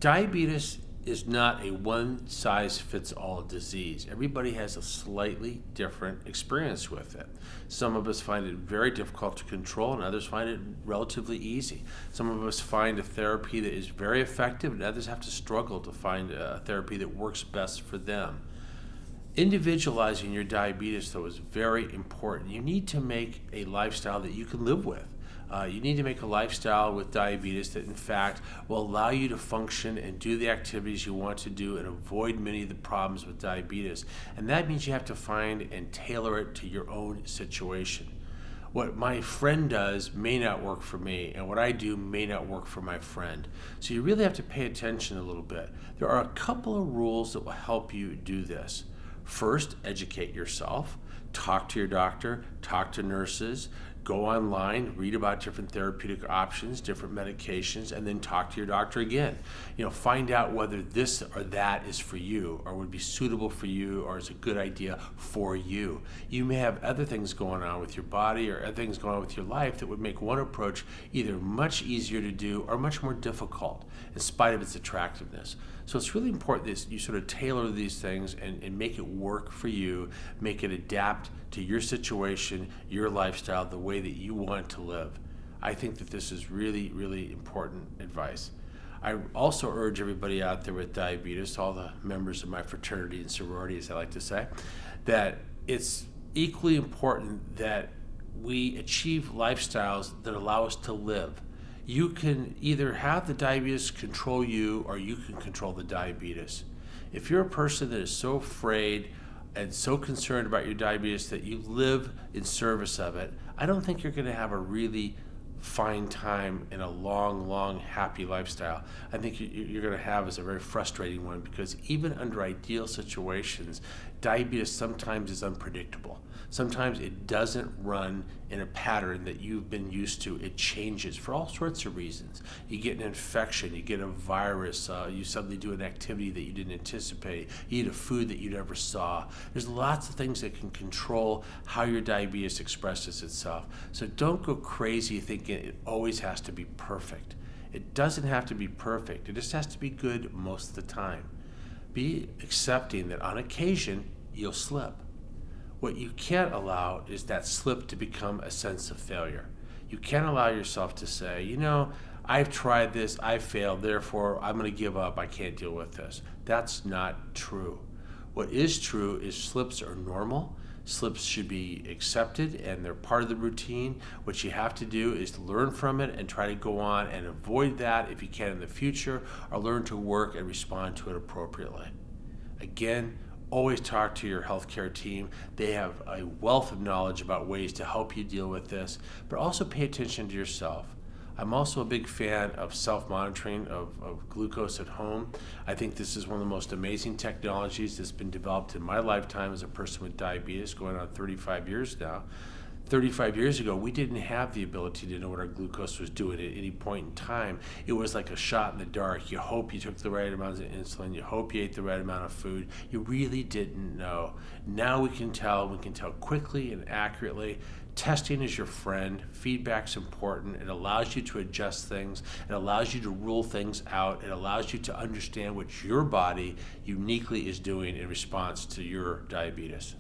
Diabetes is not a one-size-fits-all disease. Everybody has a slightly different experience with it. Some of us find it very difficult to control, and others find it relatively easy. Some of us find a therapy that is very effective, and others have to struggle to find a therapy that works best for them. Individualizing your diabetes, though, is very important. You need to make a lifestyle that you can live with. You need to make a lifestyle with diabetes that, in fact, will allow you to function and do the activities you want to do and avoid many of the problems with diabetes. And that means you have to find and tailor it to your own situation. What my friend does may not work for me, and what I do may not work for my friend. So you really have to pay attention a little bit. There are a couple of rules that will help you do this. First, educate yourself. Talk to your doctor, talk to nurses, go online, read about different therapeutic options, different medications, and then talk to your doctor again. Find out whether this or that is for you, or would be suitable for you, or is a good idea for you. You may have other things going on with your body or other things going on with your life that would make one approach either much easier to do or much more difficult, in spite of its attractiveness. So it's really important that you sort of tailor these things and make it work for you, make it adapt to your situation, your lifestyle, the way that you want to live. I think that this is really, really important advice. I also urge everybody out there with diabetes, all the members of my fraternity and sorority, as I like to say, that it's equally important that we achieve lifestyles that allow us to live. You can either have the diabetes control you, or you can control the diabetes. If you're a person that is so afraid and so concerned about your diabetes that you live in service of it, I don't think you're going to have a really fine time in a long, happy lifestyle. I think you're going to have is a very frustrating one, because even under ideal situations, diabetes sometimes is unpredictable. Sometimes it doesn't run in a pattern that you've been used to. It changes for all sorts of reasons. You get an infection, you get a virus, you suddenly do an activity that you didn't anticipate, you eat a food that you never saw. There's lots of things that can control how your diabetes expresses itself. So don't go crazy thinking it always has to be perfect. It doesn't have to be perfect. It just has to be good most of the time. Be accepting that on occasion you'll slip. What you can't allow is that slip to become a sense of failure. You can't allow yourself to say, I've tried this, I've failed, therefore I'm going to give up, I can't deal with this. That's not true. What is true is slips are normal. Slips should be accepted, and they're part of the routine. What you have to do is learn from it and try to go on and avoid that if you can in the future, or learn to work and respond to it appropriately. Again, always talk to your healthcare team. They have a wealth of knowledge about ways to help you deal with this, but also pay attention to yourself. I'm also a big fan of self-monitoring of glucose at home. I think this is one of the most amazing technologies that's been developed in my lifetime as a person with diabetes, going on 35 years now. 35 years ago, we didn't have the ability to know what our glucose was doing at any point in time. It was like a shot in the dark. You hope you took the right amount of insulin. You hope you ate the right amount of food. You really didn't know. Now we can tell quickly and accurately. Testing is your friend. Feedback's important. It allows you to adjust things. It allows you to rule things out. It allows you to understand what your body uniquely is doing in response to your diabetes.